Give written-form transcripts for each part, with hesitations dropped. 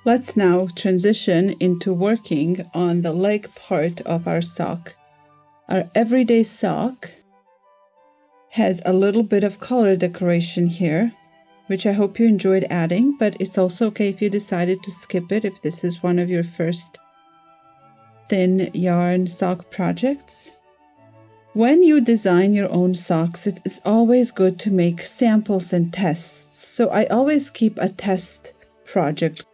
Let's now transition into working on the leg part of our sock. Our everyday sock has a little bit of color decoration here, which I hope you enjoyed adding, but it's also okay if you decided to skip it if this is one of your first thin yarn sock projects. When you design your own socks, it is always good to make samples and tests. So I always keep a test project,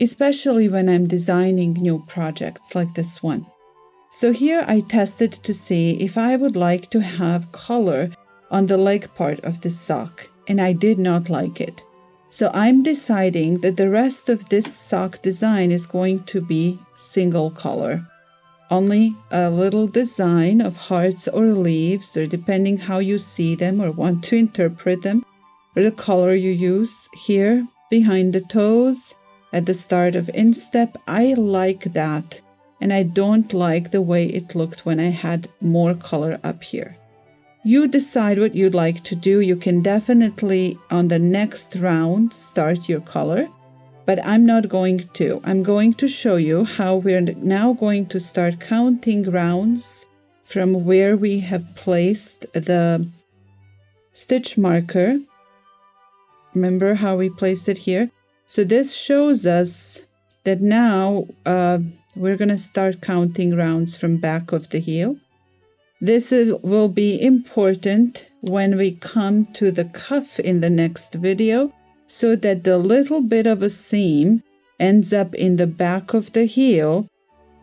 especially when I'm designing new projects like this one. So here I tested to see if I would like to have color on the leg part of this sock, and I did not like it. So I'm deciding that the rest of this sock design is going to be single color. Only a little design of hearts or leaves, or depending how you see them or want to interpret them, or the color you use here behind the toes at the start of instep. I like that, and I don't like the way it looked when I had more color up here. You decide what you'd like to do. You can definitely on the next round start your color, but I'm not going to. I'm going to show you how we're now going to start counting rounds from where we have placed the stitch marker. Remember how we placed it here? So this shows us that now we're going to start counting rounds from back of the heel. This will be important when we come to the cuff in the next video, so that the little bit of a seam ends up in the back of the heel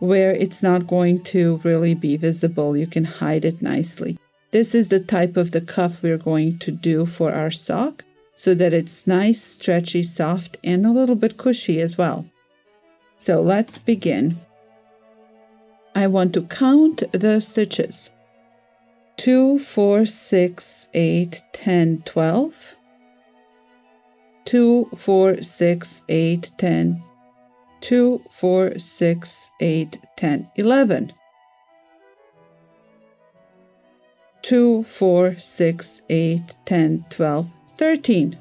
where it's not going to really be visible. You can hide it nicely. This is the type of the cuff we're going to do for our sock, so that it's nice, stretchy, soft, and a little bit cushy as well. So let's begin. I want to count the stitches. 2, 4, 6, 8, 10, 12. 2, 4, 6, 8, 10. 2, 4, 6, 8, 10, 11. 2, 4, 6, 8, 10, 12, 13.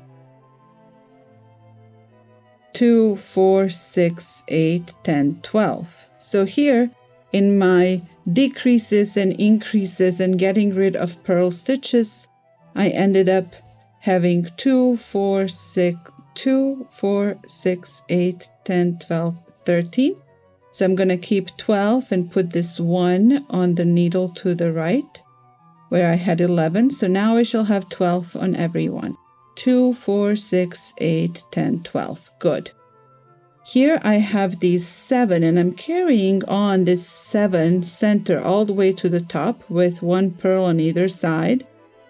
2, 4, 6, 8, 10, 12. So here in my decreases and increases and getting rid of purl stitches, I ended up having 2, 4, 6, 8, 10, 12, 13. So I'm going to keep 12 and put this 1 on the needle to the right where I had 11. So now I shall have 12 on every one. 2, 4, 6, 8, 10, 12. Good. Here I have these 7, and I'm carrying on this 7 center all the way to the top with 1 purl on either side.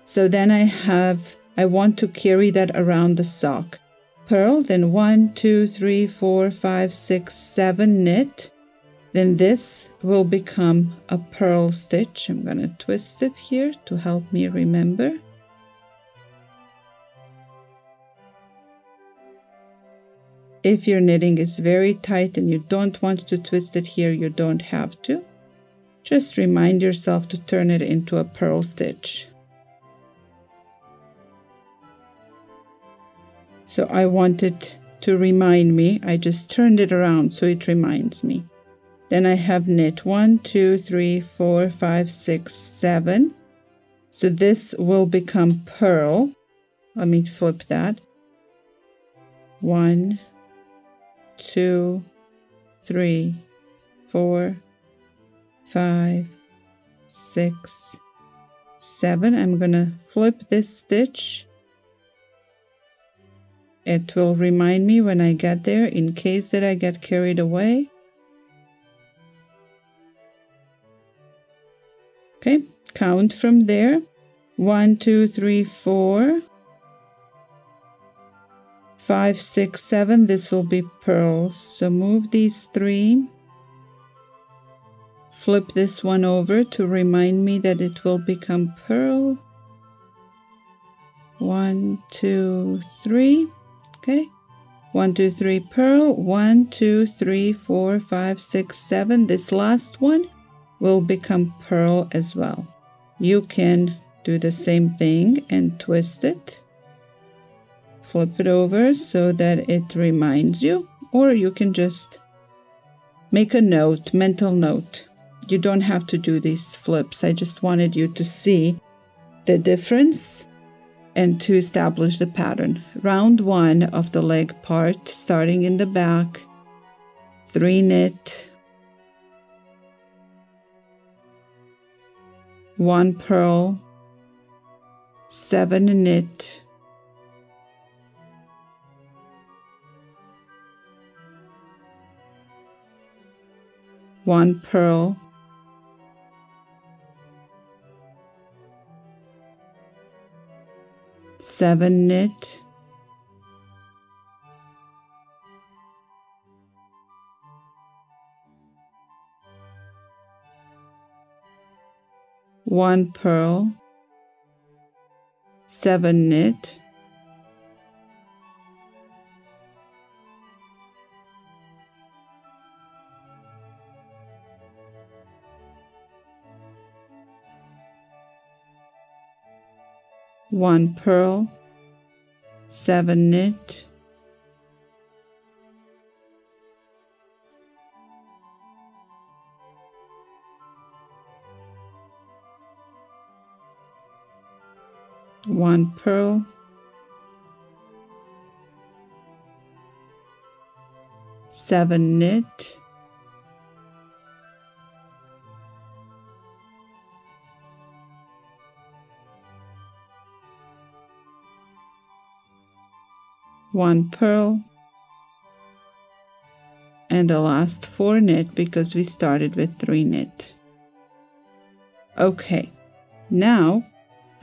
So then I want to carry that around the sock. Purl, then 1, 2, 3, 4, 5, 6, 7 knit. Then this will become a purl stitch. I'm going to twist it here to help me remember. If your knitting is very tight and you don't want to twist it here, you don't have to. Just remind yourself to turn it into a purl stitch. So I want it to remind me. I just turned it around so it reminds me. Then I have knit 1, 2, 3, 4, 5, 6, 7. So this will become purl. Let me flip that. 1, 2, 3, 4, 5, 6, 7. I'm going to flip this stitch. It will remind me when I get there in case that I get carried away. Okay, count from there. 1, 2, 3, 4, 5, 6, 7. This will be purls. So move these 3. Flip this one over to remind me that it will become purl. 1, 2, 3. Okay. 1, 2, 3 purl. 1, 2, 3, 4, 5, 6, 7. This last one will become purl as well. You can do the same thing and twist it. Flip it over so that it reminds you. or you can just make a note, mental note. You don't have to do these flips. I just wanted you to see the difference and to establish the pattern. Round 1 of the leg part, starting in the back, 3 knit, 1 purl, 7 knit, 1 purl, 7 knit, 1 purl, 7 knit, 1 purl, 7 knit, 1 purl, 7 knit, 1 purl, and the last 4 knit because we started with 3 knit. Okay, now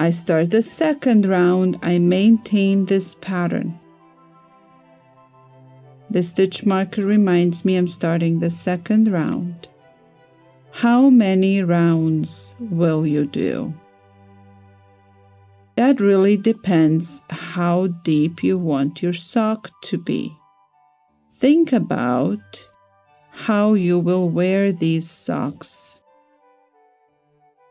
I start the second round. I maintain this pattern. The stitch marker reminds me I'm starting the second round. How many rounds will you do? That really depends how deep you want your sock to be. Think about how you will wear these socks.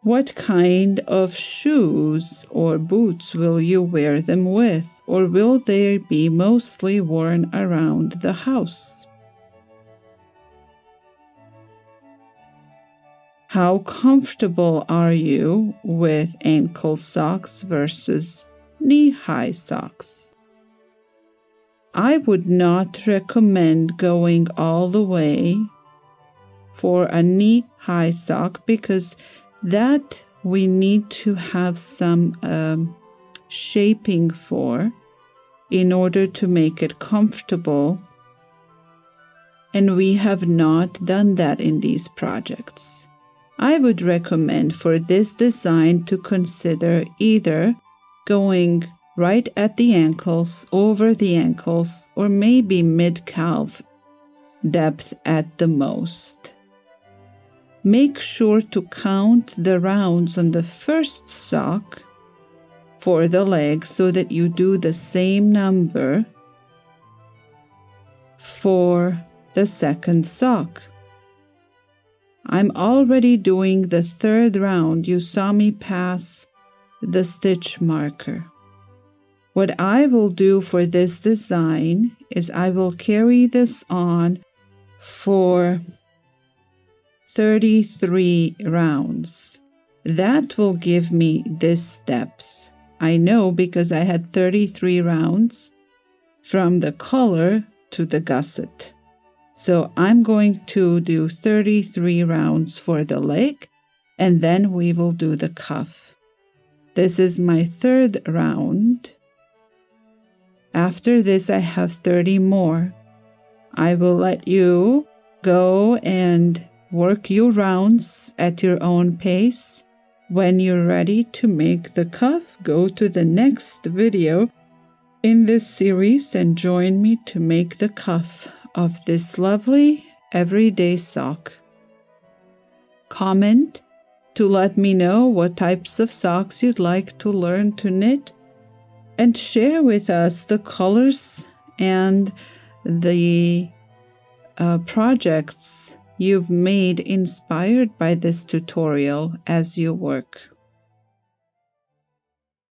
What kind of shoes or boots will you wear them with, or will they be mostly worn around the house? How comfortable are you with ankle socks versus knee-high socks? I would not recommend going all the way for a knee-high sock because that we need to have some shaping for in order to make it comfortable, and we have not done that in these projects. I would recommend for this design to consider either going right at the ankles, over the ankles, or maybe mid-calf depth at the most. Make sure to count the rounds on the first sock for the leg so that you do the same number for the second sock. I'm already doing the third round. You saw me pass the stitch marker. What I will do for this design is I will carry this on for 33 rounds. That will give me this depth. I know because I had 33 rounds from the collar to the gusset. So I'm going to do 33 rounds for the leg, and then we will do the cuff. This is my third round. After this, I have 30 more. I will let you go and work your rounds at your own pace. When you're ready to make the cuff, go to the next video in this series and join me to make the cuff of this lovely everyday sock. Comment to let me know what types of socks you'd like to learn to knit, and share with us the colors and the projects you've made inspired by this tutorial as you work.